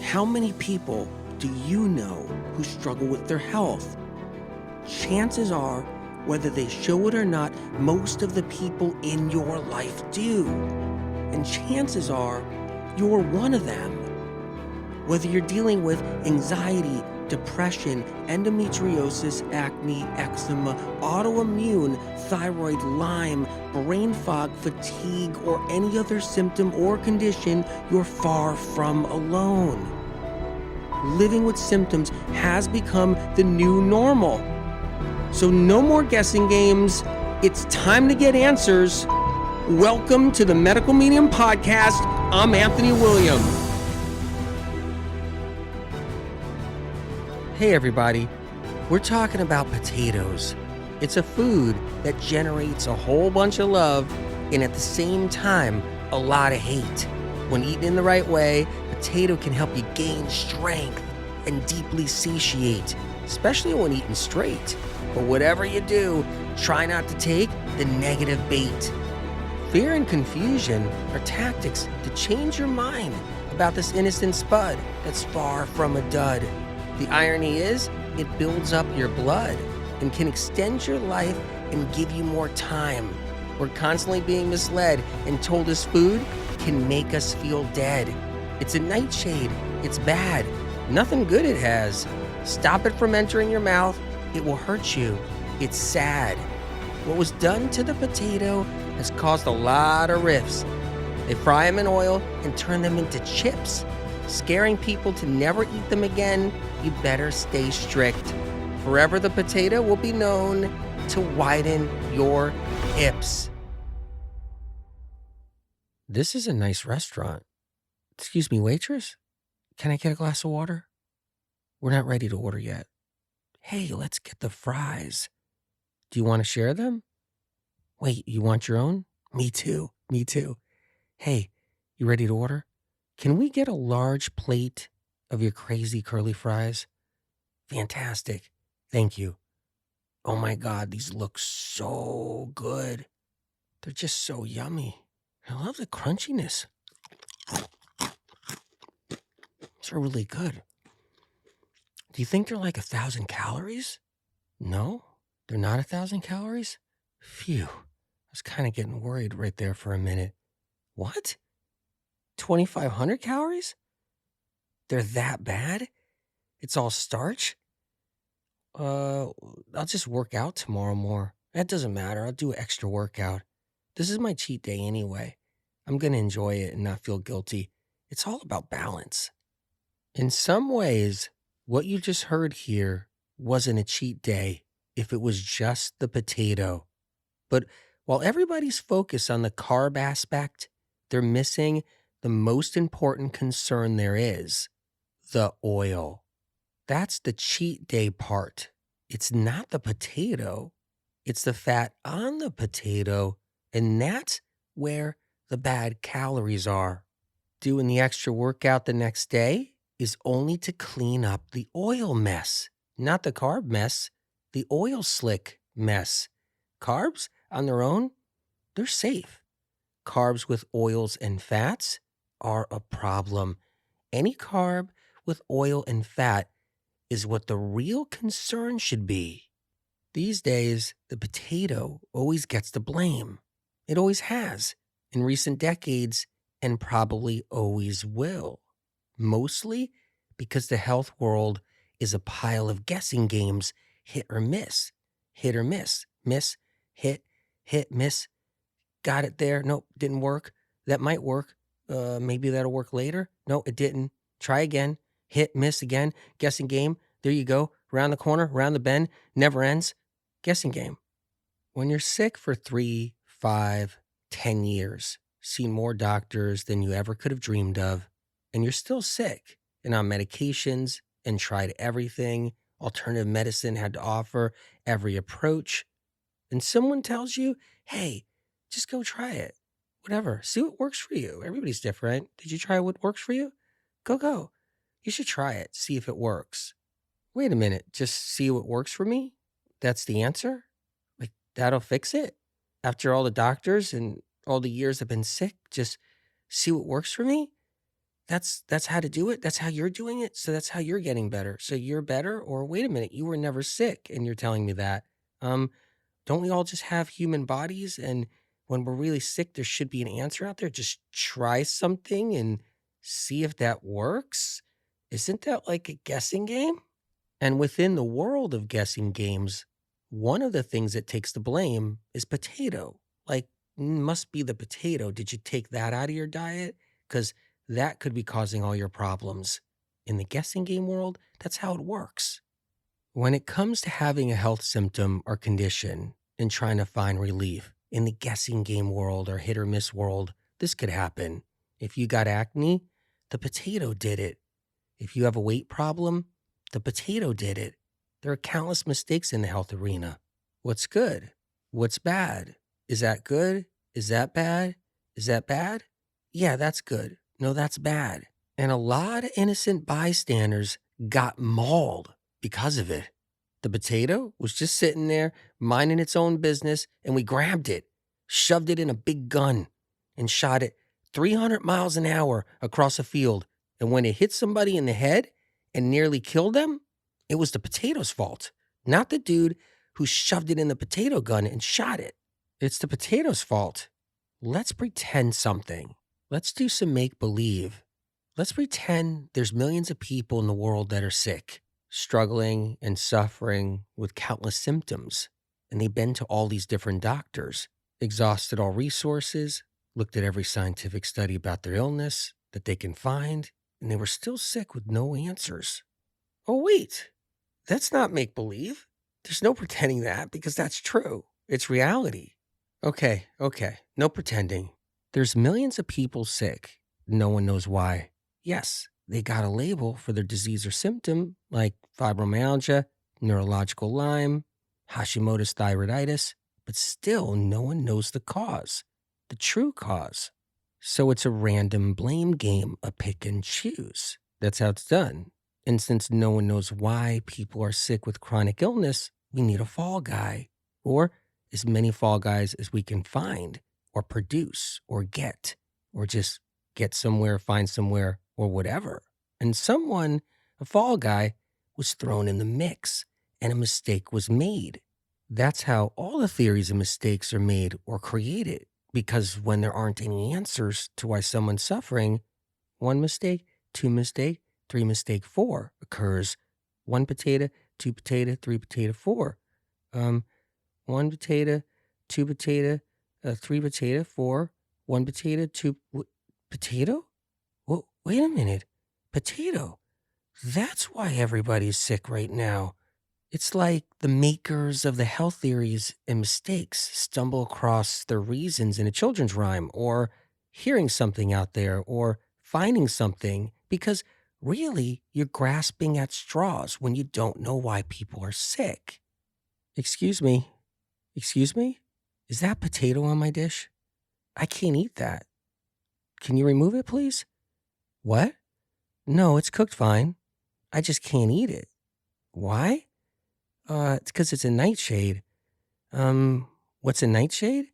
How many people do you know who struggle with their health? Chances are, whether they show it or not, most of the people in your life do. And chances are, you're one of them. Whether you're dealing with anxiety, depression, endometriosis, acne, eczema, autoimmune, thyroid, Lyme, brain fog, fatigue, or any other symptom or condition, you're far from alone. Living with symptoms has become the new normal. So no more guessing games. It's time to get answers. Welcome to the Medical Medium Podcast. I'm Anthony William. Hey everybody, we're talking about potatoes. It's a food that generates a whole bunch of love and at the same time, a lot of hate. When eaten in the right way, potato can help you gain strength and deeply satiate, especially when eaten straight. But whatever you do, try not to take the negative bait. Fear and confusion are tactics to change your mind about this innocent spud that's far from a dud. The irony is, it builds up your blood and can extend your life and give you more time. We're constantly being misled and told this food can make us feel dead. It's a nightshade. It's bad. Nothing good it has. Stop it from entering your mouth. It will hurt you. It's sad. What was done to the potato has caused a lot of rifts. They fry them in oil and turn them into chips, scaring people to never eat them again. You better stay strict. Forever the potato will be known to widen your hips. This is a nice restaurant. Excuse me, waitress? Can I get a glass of water? We're not ready to order yet. Hey, let's get the fries. Do you want to share them? Wait, you want your own? Me too. Hey, you ready to order? Can we get a large plate of your crazy curly fries? Fantastic. Thank you. Oh my God, these look so good. They're just so yummy. I love the crunchiness. These are really good. Do you think they're like 1,000 calories? No, they're not 1,000 calories? Phew, I was kind of getting worried right there for a minute. What? 2,500 calories? They're that bad? It's all starch? I'll just work out tomorrow more. That doesn't matter. I'll do an extra workout. This is my cheat day anyway. I'm going to enjoy it and not feel guilty. It's all about balance. In some ways, what you just heard here wasn't a cheat day if it was just the potato. But while everybody's focused on the carb aspect, they're missing the most important concern there is, the oil. That's the cheat day part. It's not the potato. It's the fat on the potato, and that's where the bad calories are. Doing the extra workout the next day is only to clean up the oil mess, not the carb mess, the oil slick mess. Carbs on their own, they're safe. Carbs with oils and fats are a problem. Any carb with oil and fat is what the real concern should be. These days, the potato always gets the blame. It always has, in recent decades, and probably always will. Mostly because the health world is a pile of guessing games, hit or miss, miss, hit, miss. Got it there. Nope, didn't work. That might work. Maybe that'll work later. No, it didn't. Try again. Hit, miss again. Guessing game. There you go. Around the corner, around the bend. Never ends. Guessing game. When you're sick for 3, 5, 10 years, seen more doctors than you ever could have dreamed of, and you're still sick and on medications and tried everything alternative medicine had to offer, every approach, and someone tells you, hey, just go try it. Whatever. See what works for you. Everybody's different. Did you try what works for you? Go. You should try it. See if it works. Wait a minute. Just see what works for me? That's the answer? Like, that'll fix it? After all the doctors and all the years I've been sick, just see what works for me? That's how to do it? That's how you're doing it? So that's how you're getting better. So you're better? Or wait a minute, you were never sick and you're telling me that. Um, don't we all just have human bodies? And when we're really sick, there should be an answer out there. Just try something and see if that works. Isn't that like a guessing game? And within the world of guessing games, one of the things that takes the blame is potato. Like, must be the potato. Did you take that out of your diet? Because that could be causing all your problems. In the guessing game world, that's how it works. When it comes to having a health symptom or condition and trying to find relief in the guessing game world or hit or miss world, this could happen. If you got acne, the potato did it. If you have a weight problem, the potato did it. There are countless mistakes in the health arena. What's good? What's bad? Is that good? Is that bad? Is that bad? Yeah, that's good. No, that's bad. And a lot of innocent bystanders got mauled because of it. The potato was just sitting there, minding its own business, and we grabbed it, shoved it in a big gun, and shot it 300 miles an hour across a field. And when it hit somebody in the head and nearly killed them, it was the potato's fault, not the dude who shoved it in the potato gun and shot it. It's the potato's fault. Let's pretend something. Let's do some make-believe. Let's pretend there's millions of people in the world that are sick, struggling and suffering with countless symptoms. And they've been to all these different doctors, exhausted all resources, looked at every scientific study about their illness that they can find, and they were still sick with no answers. Oh, wait, that's not make-believe. There's no pretending that because that's true. It's reality. Okay, no pretending. There's millions of people sick. No one knows why. Yes, they got a label for their disease or symptom like fibromyalgia, neurological Lyme, Hashimoto's thyroiditis, but still no one knows the cause, the true cause. So it's a random blame game, a pick and choose. That's how it's done. And since no one knows why people are sick with chronic illness, we need a fall guy, or as many fall guys as we can find, or produce, or get, or just get somewhere, find somewhere, or whatever. And someone, a fall guy, was thrown in the mix, and a mistake was made. That's how all the theories and mistakes are made or created, because when there aren't any answers to why someone's suffering, one mistake, two mistake, three mistake, four occurs. One potato, two potato, three potato, four. One potato, two potato, three potato, four. One potato, two potato. Well, wait a minute, potato. That's why everybody's sick right now. It's like the makers of the health theories and mistakes stumble across their reasons in a children's rhyme, or hearing something out there, or finding something, because really you're grasping at straws when you don't know why people are sick. Excuse me. Excuse me? Is that potato on my dish? I can't eat that. Can you remove it, please? What? No, it's cooked fine. I just can't eat it. Why? It's because it's a nightshade. What's a nightshade?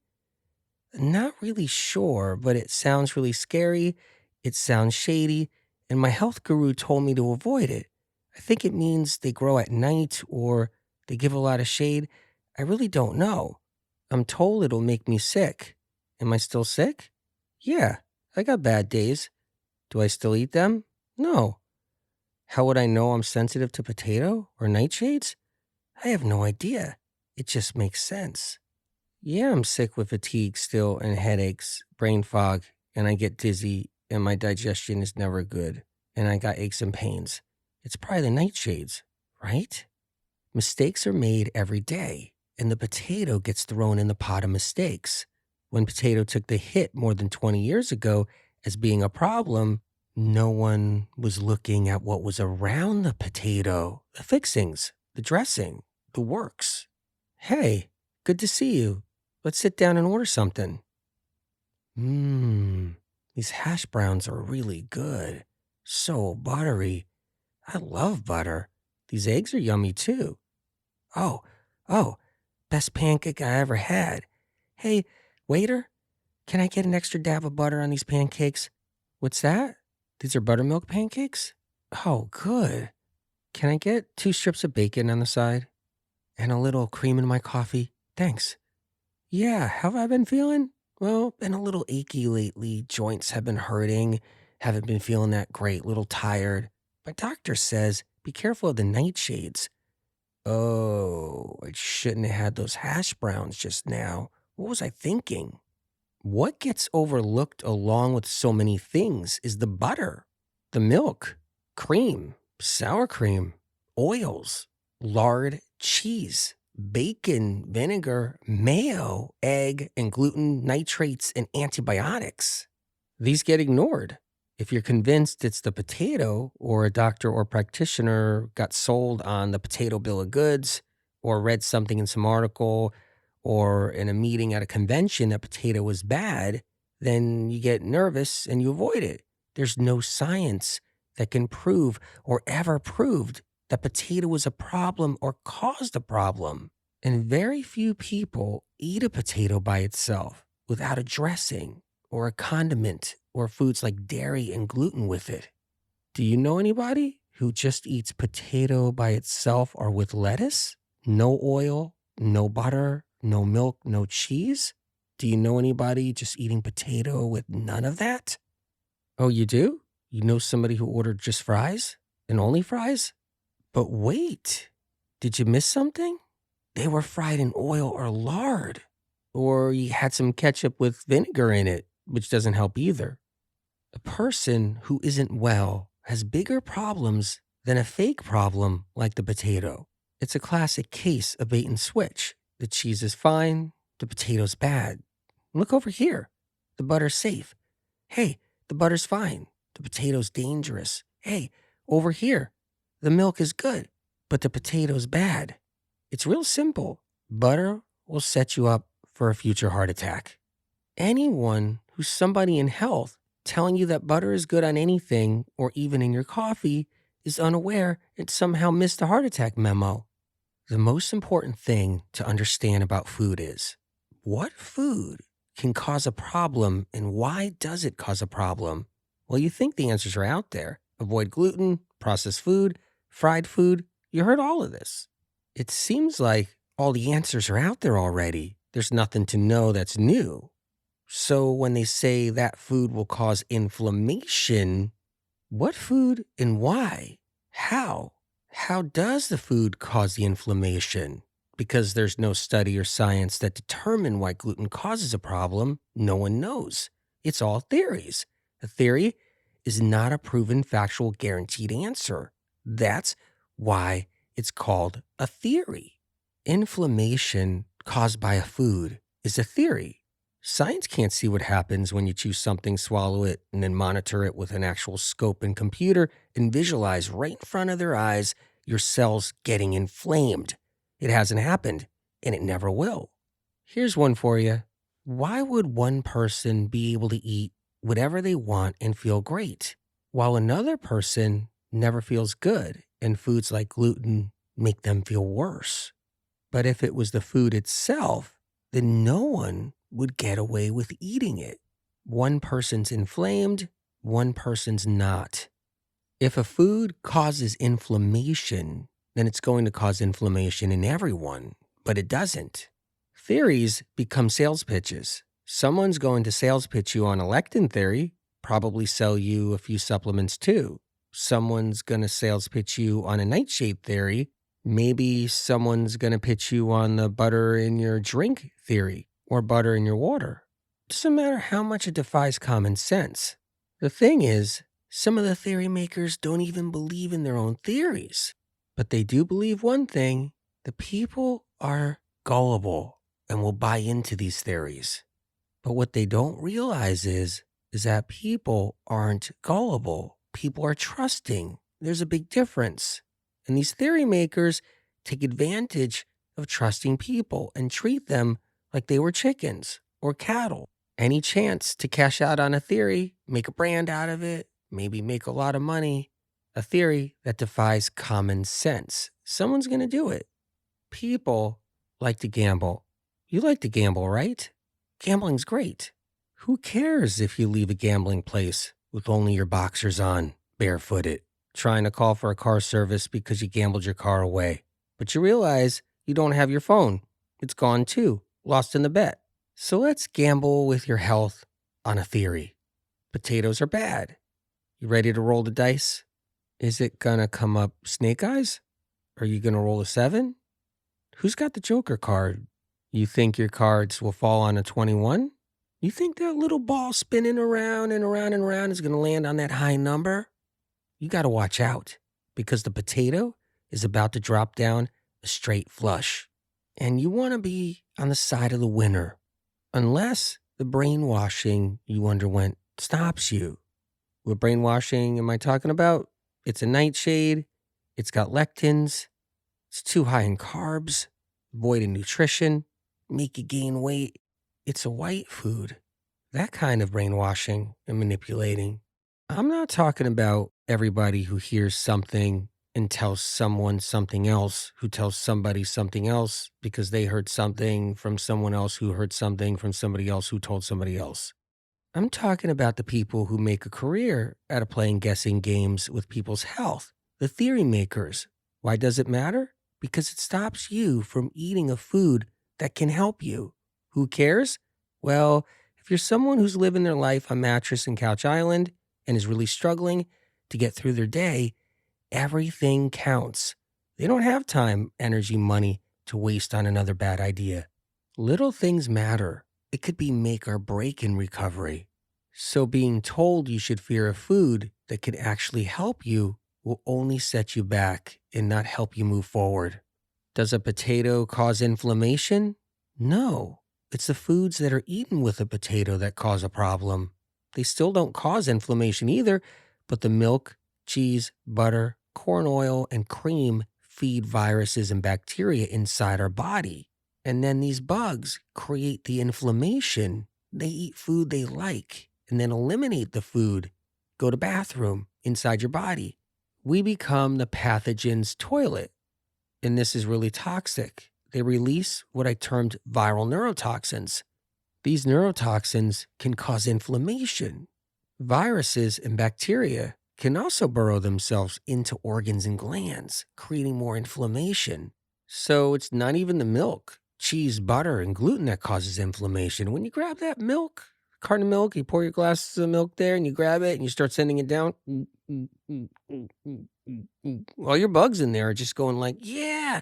Not really sure, but it sounds really scary. It sounds shady, and my health guru told me to avoid it. I think it means they grow at night or they give a lot of shade. I really don't know. I'm told it'll make me sick. Am I still sick? Yeah, I got bad days. Do I still eat them? No. How would I know I'm sensitive to potato or nightshades? I have no idea. It just makes sense. Yeah, I'm sick with fatigue still and headaches, brain fog, and I get dizzy and my digestion is never good and I got aches and pains. It's probably the nightshades, right? Mistakes are made every day and the potato gets thrown in the pot of mistakes. When potato took the hit more than 20 years ago as being a problem, no one was looking at what was around the potato, the fixings, the dressing, the works. Hey, good to see you. Let's sit down and order something. These hash browns are really good. So buttery. I love butter. These eggs are yummy too. Oh, best pancake I ever had. Hey, waiter, can I get an extra dab of butter on these pancakes? What's that? These are buttermilk pancakes? Oh, good. Can I get 2 strips of bacon on the side? And a little cream in my coffee? Thanks. Yeah, how have I been feeling? Well, been a little achy lately. Joints have been hurting. Haven't been feeling that great. Little tired. My doctor says be careful of the nightshades. Oh, I shouldn't have had those hash browns just now. What was I thinking? What gets overlooked along with so many things is the butter, the milk, cream, sour cream, oils, lard, cheese, bacon, vinegar, mayo, egg, and gluten, nitrates, and antibiotics. These get ignored. If you're convinced it's the potato, or a doctor or practitioner got sold on the potato bill of goods, or read something in some article, or in a meeting at a convention that potato was bad, then you get nervous and you avoid it. There's no science that can prove or ever proved that potato was a problem or caused a problem. And very few people eat a potato by itself without a dressing or a condiment or foods like dairy and gluten with it. Do you know anybody who just eats potato by itself or with lettuce? No oil, no butter, no milk, no cheese? Do you know anybody just eating potato with none of that? Oh, you do? You know somebody who ordered just fries and only fries? But wait, did you miss something? They were fried in oil or lard. Or you had some ketchup with vinegar in it, which doesn't help either. A person who isn't well has bigger problems than a fake problem like the potato. It's a classic case of bait and switch. The cheese is fine, the potato's bad. Look over here. The butter's safe. Hey, the butter's fine. The potato's dangerous. Hey, over here. The milk is good, but the potato's bad. It's real simple. Butter will set you up for a future heart attack. Anyone who's somebody in health telling you that butter is good on anything or even in your coffee is unaware and somehow missed the heart attack memo. The most important thing to understand about food is what food can cause a problem and why does it cause a problem? Well, you think the answers are out there. Avoid gluten, processed food, fried food. You heard all of this. It seems like all the answers are out there already. There's nothing to know that's new. So when they say that food will cause inflammation, what food and why? How? How does the food cause the inflammation? Because there's no study or science that determine why gluten causes a problem, no one knows. It's all theories. A theory is not a proven factual guaranteed answer. That's why it's called a theory. Inflammation caused by a food is a theory. Science can't see what happens when you chew something, swallow it, and then monitor it with an actual scope and computer and visualize right in front of their eyes your cells getting inflamed. It hasn't happened, and it never will. Here's one for you. Why would one person be able to eat whatever they want and feel great, while another person never feels good and foods like gluten make them feel worse? But if it was the food itself, then no one would get away with eating it. One person's inflamed, one person's not. If a food causes inflammation, then it's going to cause inflammation in everyone, but it doesn't. Theories become sales pitches. Someone's going to sales pitch you on a lectin theory, probably sell you a few supplements too. Someone's going to sales pitch you on a nightshade theory. Maybe someone's going to pitch you on the butter in your drink theory or butter in your water. Doesn't matter how much it defies common sense. The thing is, some of the theory makers don't even believe in their own theories. But they do believe one thing: the people are gullible and will buy into these theories. But what they don't realize is that people aren't gullible. People are trusting. There's a big difference. And these theory makers take advantage of trusting people and treat them like they were chickens or cattle. Any chance to cash out on a theory, make a brand out of it, maybe make a lot of money, a theory that defies common sense. Someone's going to do it. People like to gamble. You like to gamble, right? Gambling's great. Who cares if you leave a gambling place with only your boxers on, barefooted, trying to call for a car service because you gambled your car away. But you realize you don't have your phone. It's gone too, lost in the bet. So let's gamble with your health on a theory. Potatoes are bad. You ready to roll the dice? Is it gonna come up snake eyes? Are you gonna roll a 7? Who's got the Joker card? You think your cards will fall on a 21? You think that little ball spinning around and around and around is gonna land on that high number? You gotta watch out, because the potato is about to drop down a straight flush. And you wanna be on the side of the winner, unless the brainwashing you underwent stops you. What brainwashing am I talking about? It's a nightshade. It's got lectins. It's too high in carbs, void in nutrition, make you gain weight. It's a white food. That kind of brainwashing and manipulating. I'm not talking about everybody who hears something and tells someone something else, who tells somebody something else because they heard something from someone else who heard something from somebody else who told somebody else. I'm talking about the people who make a career out of playing guessing games with people's health, the theory makers. Why does it matter? Because it stops you from eating a food that can help you. Who cares? Well, if you're someone who's living their life on mattress and couch island and is really struggling to get through their day, everything counts. They don't have time, energy, money to waste on another bad idea. Little things matter. It could be make or break in recovery. So being told you should fear a food that could actually help you will only set you back and not help you move forward. Does a potato cause inflammation? No. It's the foods that are eaten with a potato that cause a problem. They still don't cause inflammation either, but the milk, cheese, butter, corn oil, and cream feed viruses and bacteria inside our body. And then these bugs create the inflammation. They eat food they like and then eliminate the food. Go to bathroom inside your body. We become the pathogen's toilet. And this is really toxic. They release what I termed viral neurotoxins. These neurotoxins can cause inflammation. Viruses and bacteria can also burrow themselves into organs and glands, creating more inflammation. So it's not even the milk, cheese, butter, and gluten that causes inflammation. When you grab that milk, carton of milk, you pour your glasses of milk there and you grab it and you start sending it down. All your bugs in there are just going like, yeah,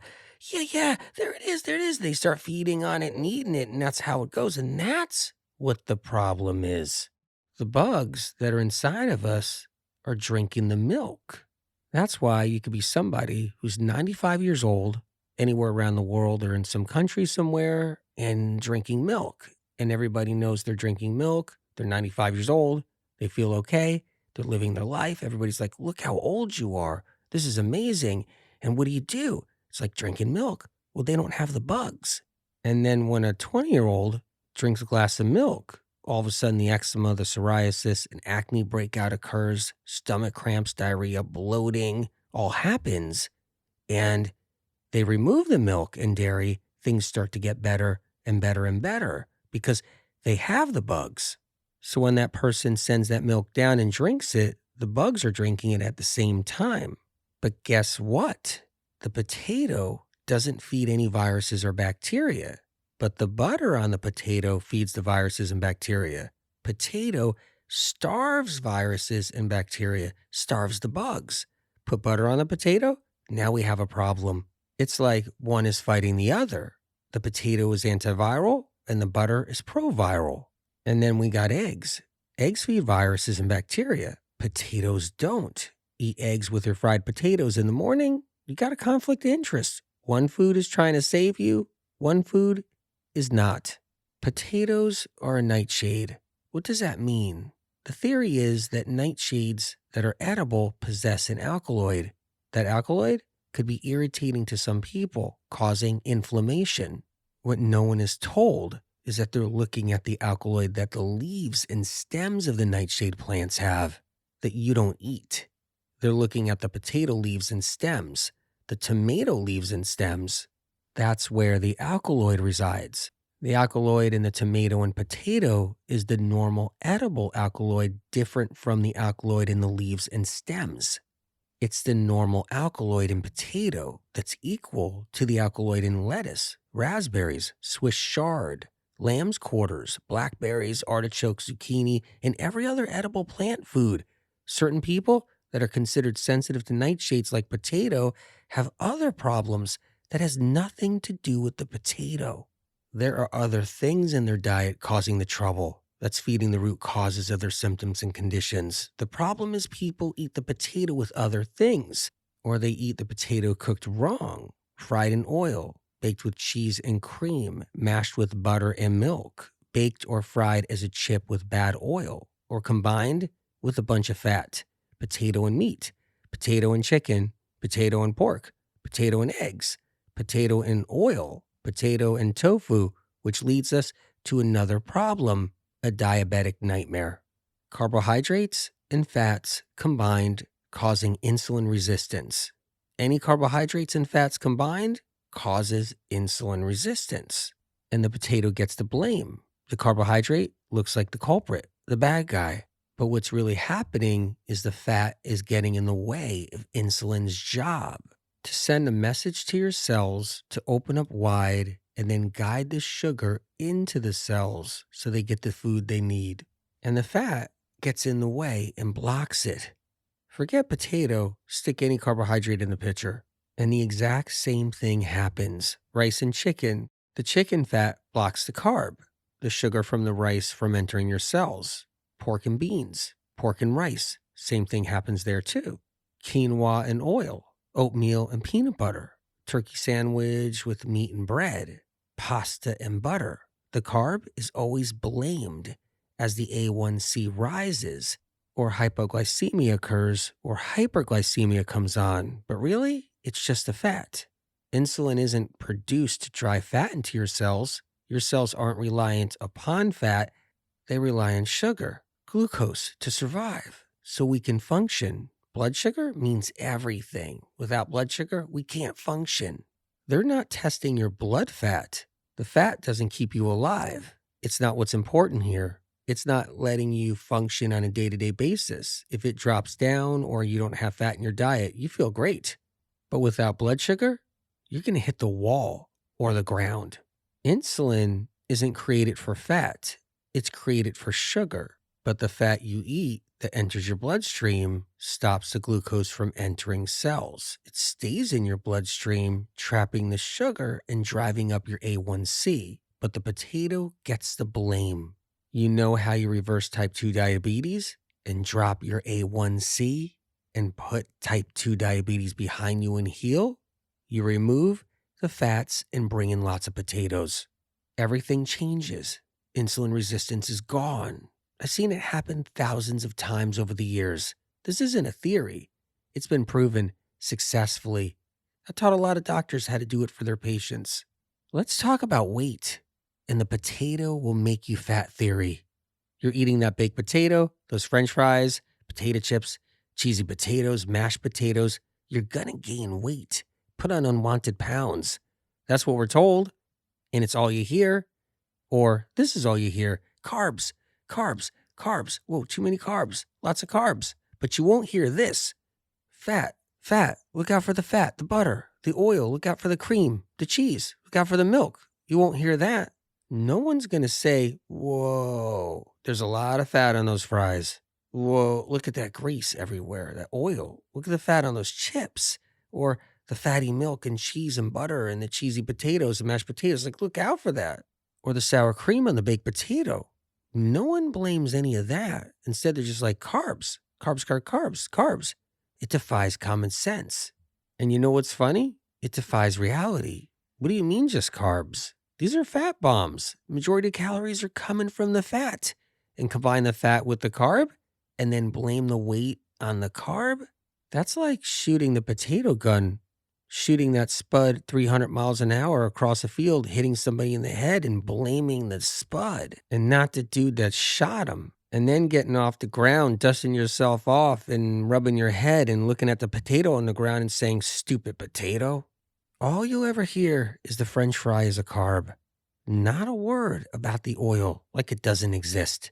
there it is. They start feeding on it and eating it, and that's how it goes. And that's what the problem is. The bugs that are inside of us are drinking the milk. That's why you could be somebody who's 95 years old, anywhere around the world or in some country somewhere, and drinking milk. And everybody knows they're drinking milk. They're 95 years old. They feel okay. They're living their life. Everybody's like, look how old you are. This is amazing. And what do? It's like drinking milk. Well, they don't have the bugs. And then when a 20-year-old drinks a glass of milk, all of a sudden the eczema, the psoriasis, and acne breakout occurs, stomach cramps, diarrhea, bloating, all happens. And they remove the milk and dairy, things start to get better and better and better because they have the bugs. So when that person sends that milk down and drinks it, the bugs are drinking it at the same time. But guess what? The potato doesn't feed any viruses or bacteria, but the butter on the potato feeds the viruses and bacteria. Potato starves viruses and bacteria, starves the bugs. Put butter on the potato, now we have a problem. It's like one is fighting the other. The potato is antiviral and the butter is proviral. And then we got eggs. Eggs feed viruses and bacteria. Potatoes don't. Eat eggs with your fried potatoes in the morning, you got a conflict of interest. One food is trying to save you, one food is not. Potatoes are a nightshade. What does that mean? The theory is that nightshades that are edible possess an alkaloid. That alkaloid could be irritating to some people, causing inflammation. What no one is told is that they're looking at the alkaloid that the leaves and stems of the nightshade plants have that you don't eat. They're looking at the potato leaves and stems, the tomato leaves and stems. That's where the alkaloid resides. The alkaloid in the tomato and potato is the normal edible alkaloid, different from the alkaloid in the leaves and stems. It's the normal alkaloid in potato that's equal to the alkaloid in lettuce, raspberries, Swiss chard, lamb's quarters, blackberries, artichokes, zucchini, and every other edible plant food. Certain people that are considered sensitive to nightshades like potato have other problems that has nothing to do with the potato. There are other things in their diet causing the trouble. That's feeding the root causes of their symptoms and conditions. The problem is people eat the potato with other things, or they eat the potato cooked wrong, fried in oil, baked with cheese and cream, mashed with butter and milk, baked or fried as a chip with bad oil, or combined with a bunch of fat, potato and meat, potato and chicken, potato and pork, potato and eggs, potato and oil, potato and tofu, which leads us to another problem. A diabetic nightmare. Carbohydrates and fats combined causing insulin resistance. Any carbohydrates and fats combined causes insulin resistance. And the potato gets the blame. The carbohydrate looks like the culprit, the bad guy. But what's really happening is the fat is getting in the way of insulin's job to send a message to your cells to open up wide and then guide the sugar into the cells so they get the food they need. And the fat gets in the way and blocks it. Forget potato, stick any carbohydrate in the pitcher. And the exact same thing happens. Rice and chicken. The chicken fat blocks the carb, the sugar from the rice from entering your cells. Pork and beans, pork and rice. Same thing happens there too. Quinoa and oil, oatmeal and peanut butter. Turkey sandwich with meat and bread, pasta and butter. The carb is always blamed as the A1C rises or hypoglycemia occurs or hyperglycemia comes on. But really, it's just the fat. Insulin isn't produced to drive fat into your cells. Your cells aren't reliant upon fat. They rely on sugar, glucose to survive so we can function. Blood sugar means everything. Without blood sugar, we can't function. They're not testing your blood fat. The fat doesn't keep you alive. It's not what's important here. It's not letting you function on a day-to-day basis. If it drops down or you don't have fat in your diet, you feel great. But without blood sugar, you're going to hit the wall or the ground. Insulin isn't created for fat. It's created for sugar. But the fat you eat that enters your bloodstream stops the glucose from entering cells. It stays in your bloodstream, trapping the sugar and driving up your A1C. But the potato gets the blame. You know how you reverse type 2 diabetes and drop your A1C and put type 2 diabetes behind you and heal? You remove the fats and bring in lots of potatoes. Everything changes. Insulin resistance is gone. I've seen it happen thousands of times over the years. This isn't a theory. It's been proven successfully. I taught a lot of doctors how to do it for their patients. Let's talk about weight. And the potato will make you fat theory. You're eating that baked potato, those French fries, potato chips, cheesy potatoes, mashed potatoes. You're gonna gain weight, put on unwanted pounds. That's what we're told. And it's all you hear. Or this is all you hear. Carbs, carbs, carbs. Whoa, too many carbs. Lots of carbs. But you won't hear this. Fat, fat. Look out for the fat, the butter, the oil. Look out for the cream, the cheese. Look out for the milk. You won't hear that. No one's going to say, whoa, there's a lot of fat on those fries. Whoa, look at that grease everywhere, that oil. Look at the fat on those chips. Or the fatty milk and cheese and butter and the cheesy potatoes and mashed potatoes. Like, look out for that. Or the sour cream on the baked potato. No one blames any of that. Instead, they're just like carbs, carbs, carbs, carbs, carbs. It defies common sense. And you know what's funny? It defies reality. What do you mean just carbs? These are fat bombs. Majority of calories are coming from the fat. And combine the fat with the carb and then blame the weight on the carb? That's like shooting the potato gun, shooting that spud 300 miles an hour across a field, hitting somebody in the head and blaming the spud and not the dude that shot him. And then getting off the ground, dusting yourself off and rubbing your head and looking at the potato on the ground and saying, stupid potato. All you'll ever hear is the French fry is a carb. Not a word about the oil like it doesn't exist.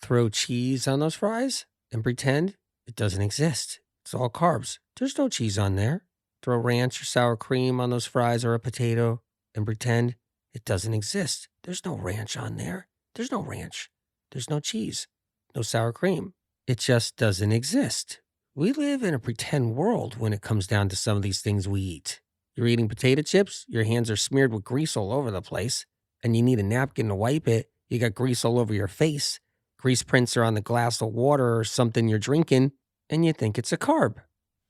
Throw cheese on those fries and pretend it doesn't exist. It's all carbs. There's no cheese on there. Throw ranch or sour cream on those fries or a potato and pretend it doesn't exist. There's no ranch on there. There's no ranch. There's no cheese. No sour cream. It just doesn't exist. We live in a pretend world when it comes down to some of these things we eat. You're eating potato chips, your hands are smeared with grease all over the place, and you need a napkin to wipe it. You got grease all over your face. Grease prints are on the glass of water or something you're drinking, and you think it's a carb.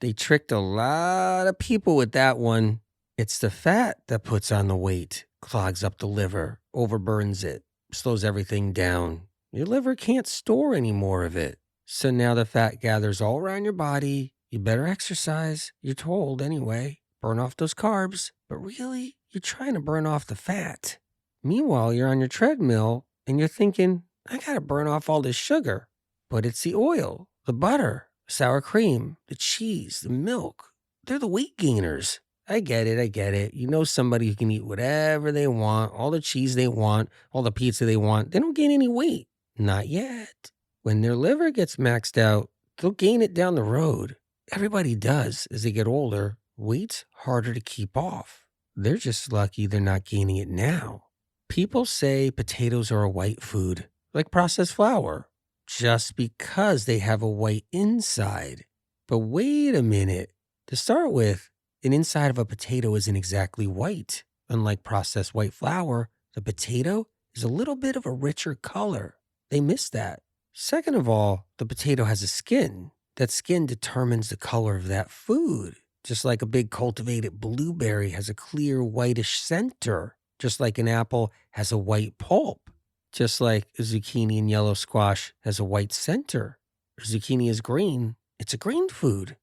They tricked a lot of people with that one. It's the fat that puts on the weight, clogs up the liver, overburns it, slows everything down. Your liver can't store any more of it. So now the fat gathers all around your body. You better exercise, you're told anyway. Burn off those carbs. But really, you're trying to burn off the fat. Meanwhile, you're on your treadmill and you're thinking, I gotta burn off all this sugar. But it's the oil, the butter, sour cream, the cheese, the milk. They're the weight gainers. I get it. You know somebody who can eat whatever they want, all the cheese they want, all the pizza they want. They don't gain any weight. Not yet. When their liver gets maxed out, they'll gain it down the road. Everybody does as they get older. Weight's harder to keep off. They're just lucky they're not gaining it now. People say potatoes are a white food, like processed flour, just because they have a white inside. But wait a minute. To start with, an inside of a potato isn't exactly white. Unlike processed white flour, the potato is a little bit of a richer color. They miss that. Second of all, the potato has a skin. That skin determines the color of that food. Just like a big cultivated blueberry has a clear whitish center. Just like an apple has a white pulp. Just like a zucchini and yellow squash has a white center. If zucchini is green, it's a green food.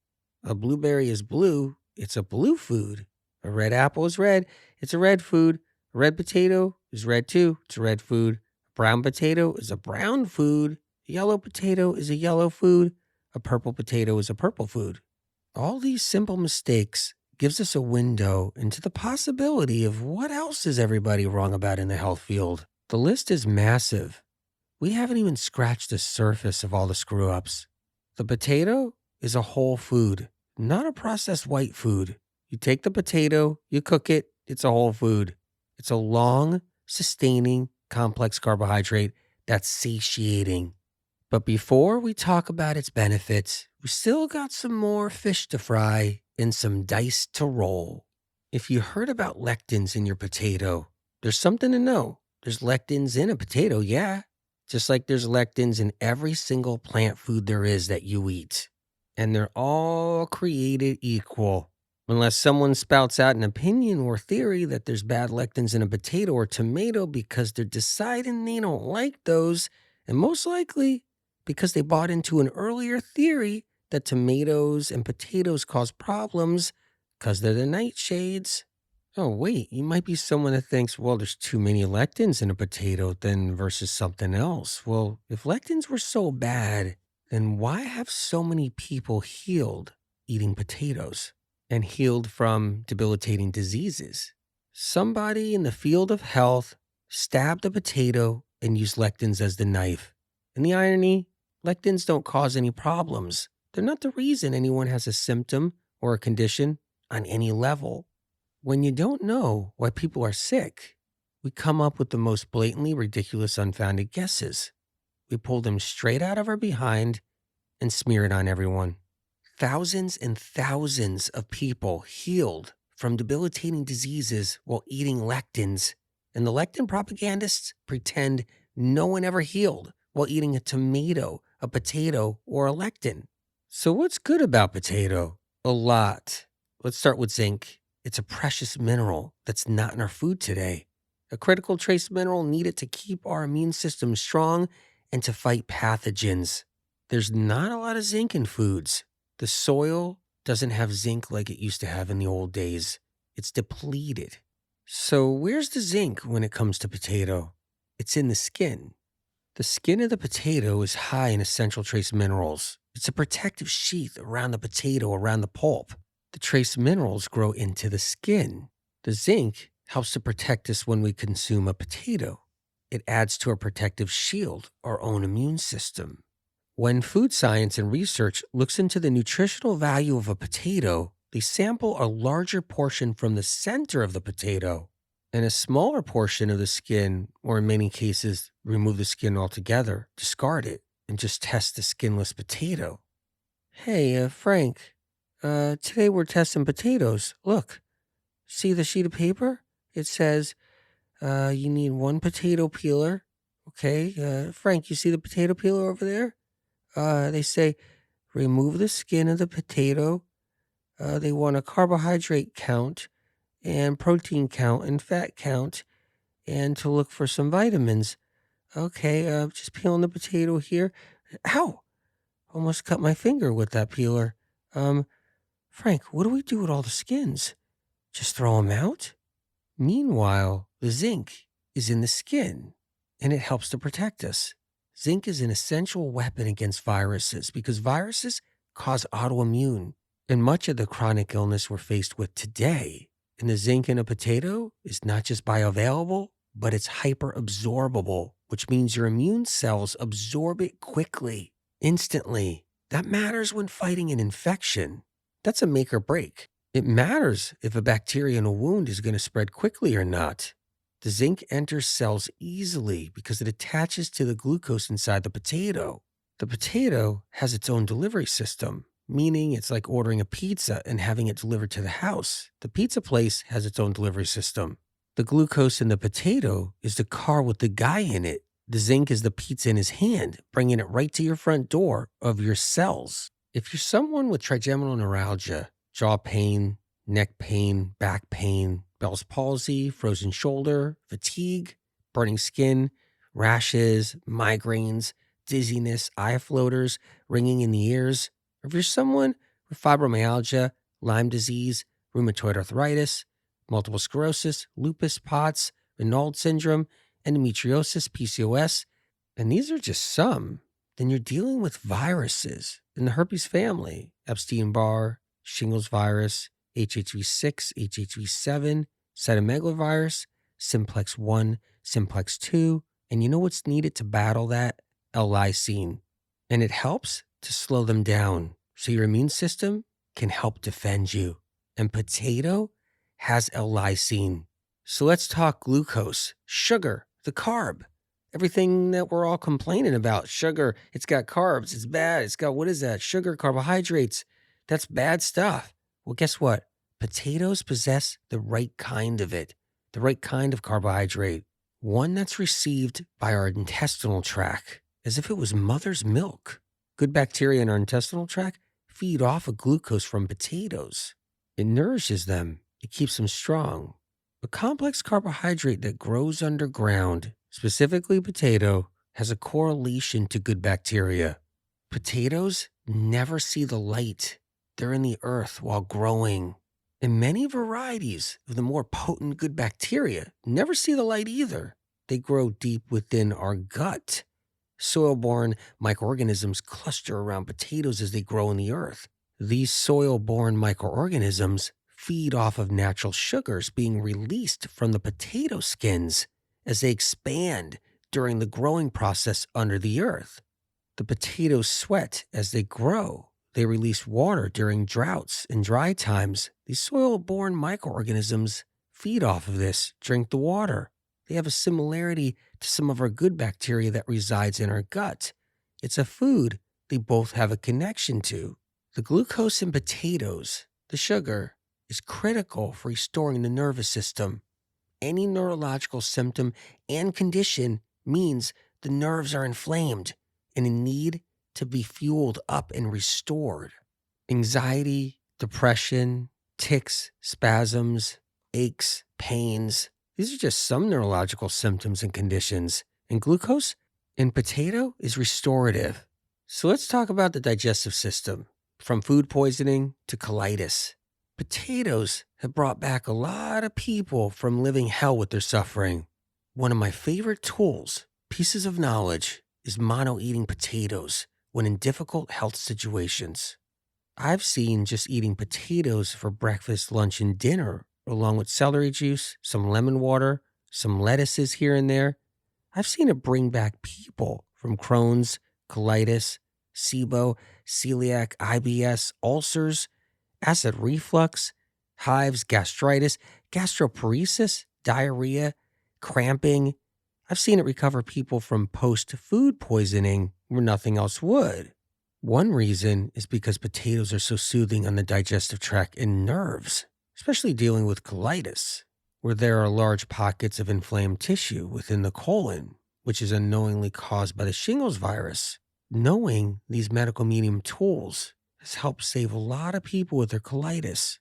A blueberry is blue, it's a blue food. A red apple is red, it's a red food. A red potato is red too, it's a red food. A brown potato is a brown food. A yellow potato is a yellow food. A purple potato is a purple food. All these simple mistakes gives us a window into the possibility of what else is everybody wrong about in the health field. The list is massive. We haven't even scratched the surface of all the screw-ups. The potato is a whole food, not a processed white food. You take the potato, you cook it, it's a whole food. It's a long, sustaining, complex carbohydrate that's satiating. But before we talk about its benefits, we still got some more fish to fry and some dice to roll. If you heard about lectins in your potato, there's something to know. There's lectins in a potato, yeah. Just like there's lectins in every single plant food there is that you eat. And they're all created equal. Unless someone spouts out an opinion or theory that there's bad lectins in a potato or tomato because they're deciding they don't like those, and most likely because they bought into an earlier theory that tomatoes and potatoes cause problems because they're the nightshades. Oh, wait, you might be someone that thinks, well, there's too many lectins in a potato then versus something else. Well, if lectins were so bad, then why have so many people healed eating potatoes and healed from debilitating diseases? Somebody in the field of health stabbed a potato and used lectins as the knife. And the irony, lectins don't cause any problems. They're not the reason anyone has a symptom or a condition on any level. When you don't know why people are sick, we come up with the most blatantly ridiculous unfounded guesses. We pull them straight out of our behind and smear it on everyone. Thousands and thousands of people healed from debilitating diseases while eating lectins, and the lectin propagandists pretend no one ever healed while eating a tomato, a potato, or a lectin. So what's good about potato? A lot. Let's start with zinc. It's a precious mineral that's not in our food today. A critical trace mineral needed to keep our immune system strong and to fight pathogens. There's not a lot of zinc in foods. The soil doesn't have zinc like it used to have in the old days. It's depleted. So where's the zinc when it comes to potato? It's in the skin. The skin of the potato is high in essential trace minerals. It's a protective sheath around the potato, around the pulp. The trace minerals grow into the skin. The zinc helps to protect us when we consume a potato. It adds to our protective shield, our own immune system. When food science and research looks into the nutritional value of a potato, they sample a larger portion from the center of the potato and a smaller portion of the skin, or in many cases, remove the skin altogether, discard it, and just test the skinless potato. Hey, Frank, today we're testing potatoes. Look, see the sheet of paper? It says you need one potato peeler. Okay, Frank, you see the potato peeler over there? They say remove the skin of the potato. They want a carbohydrate count and protein count and fat count and to look for some vitamins. Okay, just peeling the potato here. Ow! Almost cut my finger with that peeler. Frank, what do we do with all the skins? Just throw them out? Meanwhile, the zinc is in the skin, and it helps to protect us. Zinc is an essential weapon against viruses because viruses cause autoimmune and much of the chronic illness we're faced with today. And the zinc in a potato is not just bioavailable, but it's hyperabsorbable, which means your immune cells absorb it quickly, instantly. That matters when fighting an infection. That's a make or break. It matters if a bacteria in a wound is going to spread quickly or not. The zinc enters cells easily because it attaches to the glucose inside the potato. The potato has its own delivery system, meaning it's like ordering a pizza and having it delivered to the house. The pizza place has its own delivery system. The glucose in the potato is the car with the guy in it. The zinc is the pizza in his hand, bringing it right to your front door of your cells. If you're someone with trigeminal neuralgia, jaw pain, neck pain, back pain, Bell's palsy, frozen shoulder, fatigue, burning skin, rashes, migraines, dizziness, eye floaters, ringing in the ears, or if you're someone with fibromyalgia, Lyme disease, rheumatoid arthritis, multiple sclerosis, lupus, POTS, Reynaud syndrome, endometriosis, PCOS, and these are just some, then you're dealing with viruses in the herpes family, Epstein-Barr, shingles virus, HHV6, HHV7, cytomegalovirus, simplex 1, simplex 2, and you know what's needed to battle that? L-lysine. And it helps to slow them down so your immune system can help defend you. And potato has L-lysine. So let's talk glucose, sugar, the carb. Everything that we're all complaining about. Sugar, it's got carbs, it's bad, it's got, what is that? Sugar, carbohydrates. That's bad stuff. Well, guess what? Potatoes possess the right kind of it, the right kind of carbohydrate, one that's received by our intestinal tract as if it was mother's milk. Good bacteria in our intestinal tract feed off of glucose from potatoes. It nourishes them. It keeps them strong. A complex carbohydrate that grows underground, specifically potato, has a correlation to good bacteria. Potatoes never see the light. They're in the earth while growing. And many varieties of the more potent good bacteria never see the light either. They grow deep within our gut. Soil-borne microorganisms cluster around potatoes as they grow in the earth. These soil-borne microorganisms feed off of natural sugars being released from the potato skins as they expand during the growing process under the earth. The potatoes sweat as they grow. They release water during droughts and dry times. These soil-borne microorganisms feed off of this, drink the water. They have a similarity to some of our good bacteria that resides in our gut. It's a food they both have a connection to. The glucose in potatoes, the sugar, is critical for restoring the nervous system. Any neurological symptom and condition means the nerves are inflamed and in need to be fueled up and restored. Anxiety, depression, tics, spasms, aches, pains. These are just some neurological symptoms and conditions. And glucose in potato is restorative. So let's talk about the digestive system, from food poisoning to colitis. Potatoes have brought back a lot of people from living hell with their suffering. One of my favorite tools, pieces of knowledge, is mono-eating potatoes when in difficult health situations. I've seen just eating potatoes for breakfast, lunch, and dinner along with celery juice, some lemon water, some lettuces here and there. I've seen it bring back people from Crohn's, colitis, SIBO, celiac, IBS, ulcers, acid reflux, hives, gastritis, gastroparesis, diarrhea, cramping. I've seen it recover people from post-food poisoning where nothing else would. One reason is because potatoes are so soothing on the digestive tract and nerves, especially dealing with colitis, where there are large pockets of inflamed tissue within the colon, which is unknowingly caused by the shingles virus. Knowing these medical medium tools has helped save a lot of people with their colitis.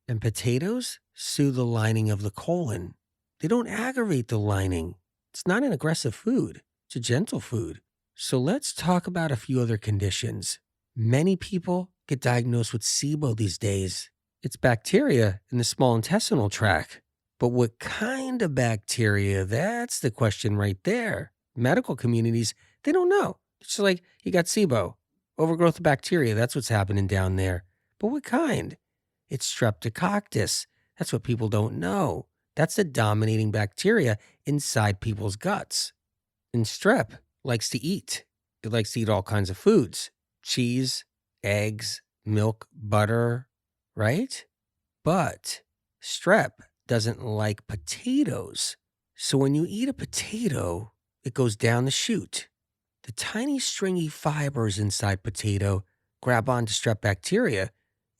And potatoes soothe the lining of the colon. They don't aggravate the lining. It's not an aggressive food. It's a gentle food. So let's talk about a few other conditions. Many people get diagnosed with SIBO these days. It's bacteria in the small intestinal tract. But what kind of bacteria? That's the question right there. Medical communities, they don't know. It's just like, you got SIBO, overgrowth of bacteria. That's what's happening down there. But what kind? It's streptococcus. That's what people don't know. That's the dominating bacteria inside people's guts. And strep likes to eat. It likes to eat all kinds of foods. Cheese, eggs, milk, butter, right? But strep doesn't like potatoes. So when you eat a potato, it goes down the chute. The tiny stringy fibers inside potato grab onto strep bacteria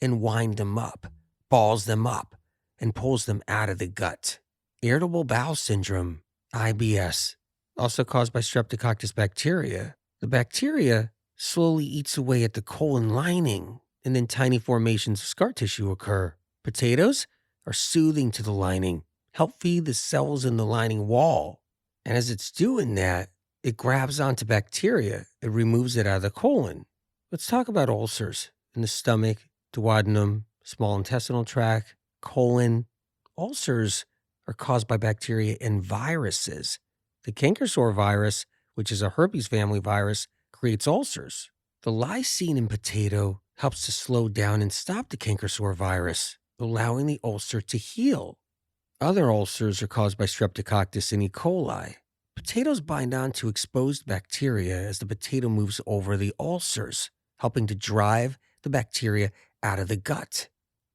and wind them up, balls them up, and pulls them out of the gut. Irritable bowel syndrome, IBS, also caused by streptococcus bacteria. The bacteria slowly eats away at the colon lining, and then tiny formations of scar tissue occur. Potatoes are soothing to the lining, help feed the cells in the lining wall. And as it's doing that, it grabs onto bacteria. It removes it out of the colon. Let's talk about ulcers in the stomach, duodenum, small intestinal tract, colon. Ulcers are caused by bacteria and viruses. The canker-sore virus, which is a herpes family virus, creates ulcers. The lysine in potato helps to slow down and stop the canker-sore virus, allowing the ulcer to heal. Other ulcers are caused by streptococcus and E. coli. Potatoes bind on to exposed bacteria as the potato moves over the ulcers, helping to drive the bacteria out of the gut.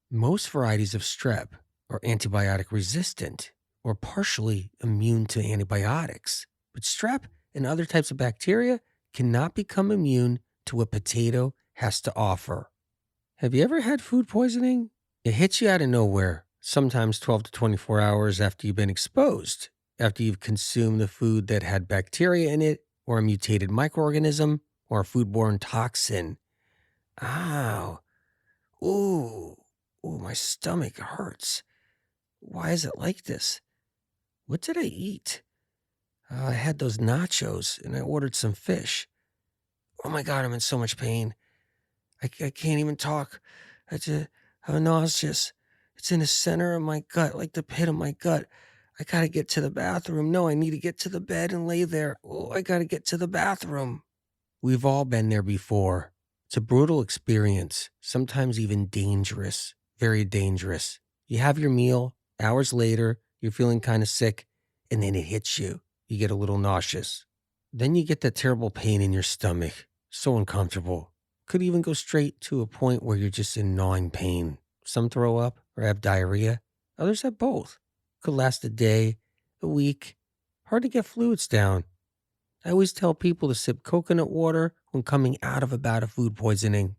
Most varieties of strep are antibiotic resistant or partially immune to antibiotics, but strep and other types of bacteria cannot become immune to what potato has to offer. Have you ever had food poisoning? It hits you out of nowhere, sometimes 12 to 24 hours after you've been exposed, after you've consumed the food that had bacteria in it, or a mutated microorganism, or a foodborne toxin. Ow. Ooh, my stomach hurts. Why is it like this? What did I eat? I had those nachos, and I ordered some fish. Oh my God, I'm in so much pain. I can't even talk. I'm nauseous. It's in the center of my gut, like the pit of my gut. I gotta get to the bathroom. No, I need to get to the bed and lay there. Oh, I gotta get to the bathroom. We've all been there before. It's a brutal experience, sometimes even dangerous, very dangerous. You have your meal, hours later, you're feeling kind of sick, and then it hits you. You get a little nauseous. Then you get that terrible pain in your stomach, so uncomfortable. Could even go straight to a point where you're just in gnawing pain. Some throw up or have diarrhea. Others have both. Could last a day, a week. Hard to get fluids down. I always tell people to sip coconut water when coming out of a bout of food poisoning.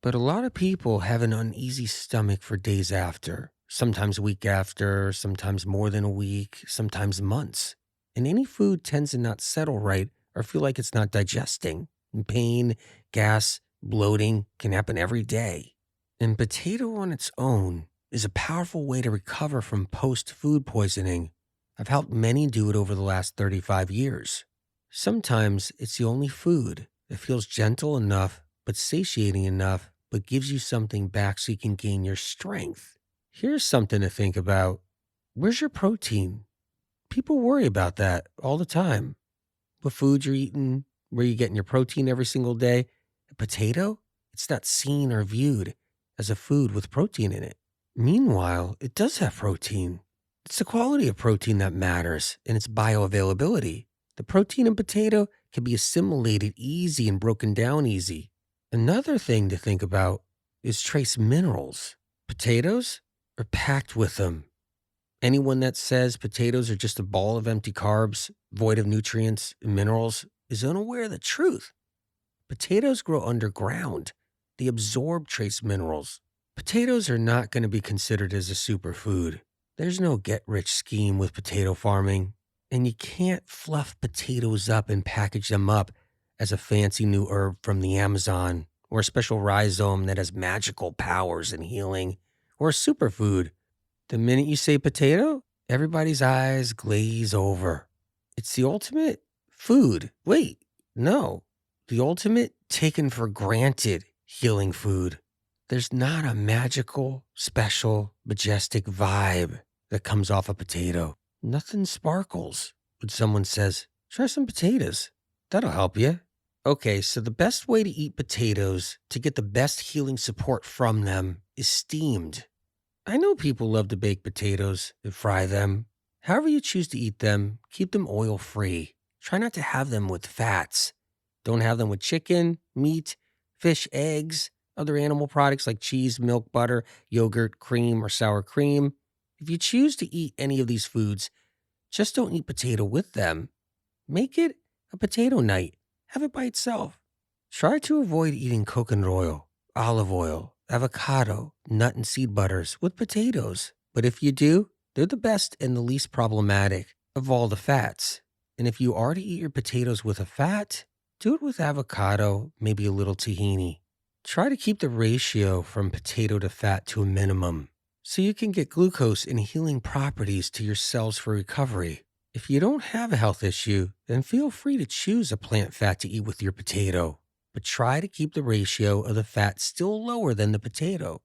But a lot of people have an uneasy stomach for days after, sometimes a week after, sometimes more than a week, sometimes months. And any food tends to not settle right or feel like it's not digesting. And pain, gas, bloating can happen every day. And potato on its own is a powerful way to recover from post-food poisoning. I've helped many do it over the last 35 years. Sometimes it's the only food that feels gentle enough, but satiating enough, but gives you something back so you can gain your strength. Here's something to think about. Where's your protein? People worry about that all the time. What food you're eating, where you're getting your protein every single day. A potato? It's not seen or viewed as a food with protein in it. Meanwhile, it does have protein. It's the quality of protein that matters, and its bioavailability. The protein in potato can be assimilated easy and broken down easy. Another thing to think about is trace minerals. Potatoes are packed with them. Anyone that says potatoes are just a ball of empty carbs, void of nutrients and minerals, is unaware of the truth. Potatoes grow underground. They absorb trace minerals. Potatoes are not going to be considered as a superfood. There's no get-rich scheme with potato farming, and you can't fluff potatoes up and package them up as a fancy new herb from the Amazon, or a special rhizome that has magical powers and healing, or a superfood. The minute you say potato, everybody's eyes glaze over. It's the ultimate food. Wait, no. The ultimate taken for granted healing food. There's not a magical, special, majestic vibe that comes off a potato. Nothing sparkles when someone says, try some potatoes. That'll help you. Okay, so the best way to eat potatoes to get the best healing support from them is steamed. I know people love to bake potatoes and fry them. However you choose to eat them, keep them oil-free. Try not to have them with fats. Don't have them with chicken, meat, fish, eggs, other animal products like cheese, milk, butter, yogurt, cream, or sour cream. If you choose to eat any of these foods, just don't eat potato with them. Make it a potato night. Have it by itself. Try to avoid eating coconut oil, olive oil, avocado, nut and seed butters with potatoes. But if you do, they're the best and the least problematic of all the fats. And if you are to eat your potatoes with a fat, do it with avocado, maybe a little tahini. Try to keep the ratio from potato to fat to a minimum so you can get glucose and healing properties to your cells for recovery. If you don't have a health issue, then feel free to choose a plant fat to eat with your potato, but try to keep the ratio of the fat still lower than the potato.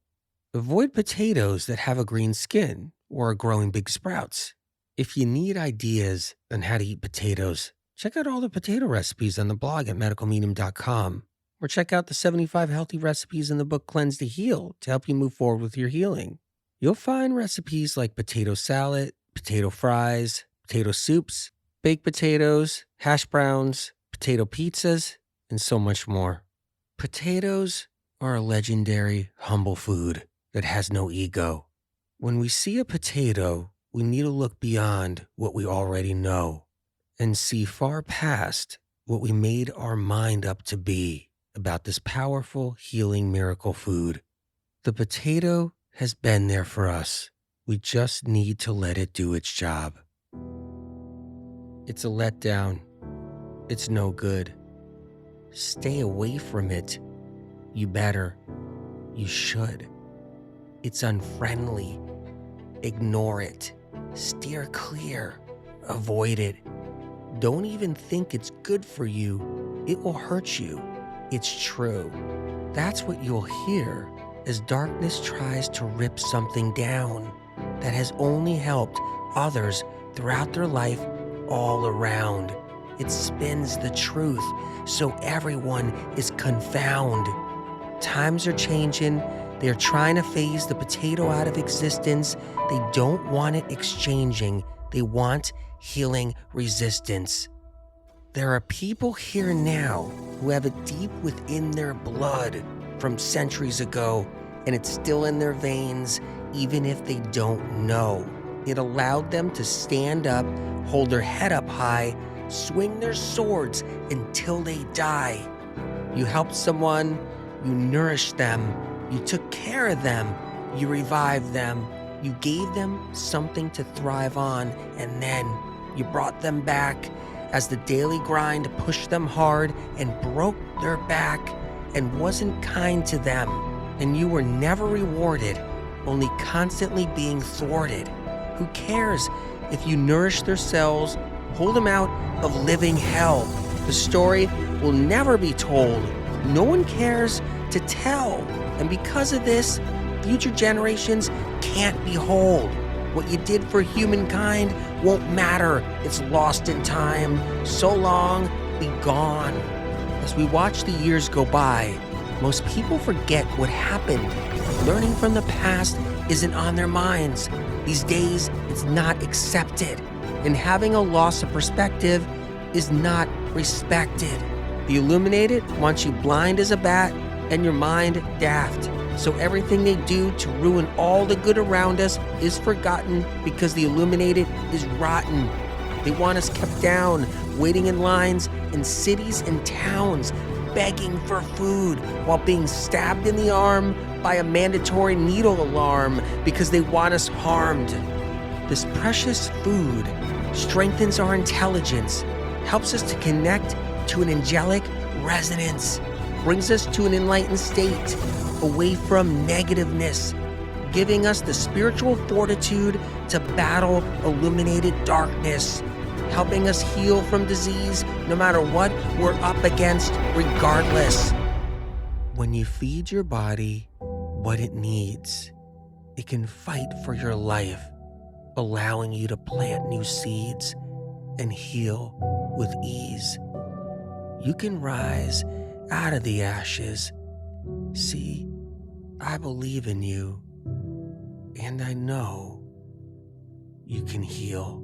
Avoid potatoes that have a green skin or are growing big sprouts. If you need ideas on how to eat potatoes, check out all the potato recipes on the blog at medicalmedium.com, or check out the 75 healthy recipes in the book Cleanse to Heal to help you move forward with your healing. You'll find recipes like potato salad, potato fries, potato soups, baked potatoes, hash browns, potato pizzas, and so much more. Potatoes are a legendary, humble food that has no ego. When we see a potato, we need to look beyond what we already know and see far past what we made our mind up to be about this powerful, healing miracle food. The potato has been there for us. We just need to let it do its job. It's a letdown. It's no good. Stay away from it. You better. You should. It's unfriendly. Ignore it. Steer clear. Avoid it. Don't even think it's good for you. It will hurt you. It's true. That's what you'll hear as darkness tries to rip something down that has only helped others throughout their life all around. It spins the truth so everyone is confounded. Times are changing. They're trying to phase the potato out of existence. They don't want it exchanging. They want healing resistance. There are people here now who have it deep within their blood from centuries ago, and it's still in their veins, even if they don't know. It allowed them to stand up, hold their head up high, swing their swords until they die. You helped someone, you nourished them, you took care of them, you revived them, you gave them something to thrive on, and then you brought them back as the daily grind pushed them hard and broke their back and wasn't kind to them. And you were never rewarded, only constantly being thwarted. Who cares if you nourish their cells, pull them out of living hell? The story will never be told. No one cares to tell. And because of this, future generations can't behold. What you did for humankind won't matter. It's lost in time. So long, be gone. As we watch the years go by, most people forget what happened Learning from the past isn't on their minds. These days, it's not accepted. And having a loss of perspective is not respected. The illuminated wants you blind as a bat and your mind daft. So everything they do to ruin all the good around us is forgotten because the illuminated is rotten. They want us kept down, waiting in lines in cities and towns, begging for food while being stabbed in the arm by a mandatory needle alarm because they want us harmed. This precious food strengthens our intelligence, helps us to connect to an angelic resonance, brings us to an enlightened state, away from negativeness, giving us the spiritual fortitude to battle illuminated darkness, helping us heal from disease no matter what we're up against, regardless. When you feed your body what it needs, it can fight for your life, allowing you to plant new seeds and heal with ease. You can rise out of the ashes. See, I believe in you, and I know you can heal.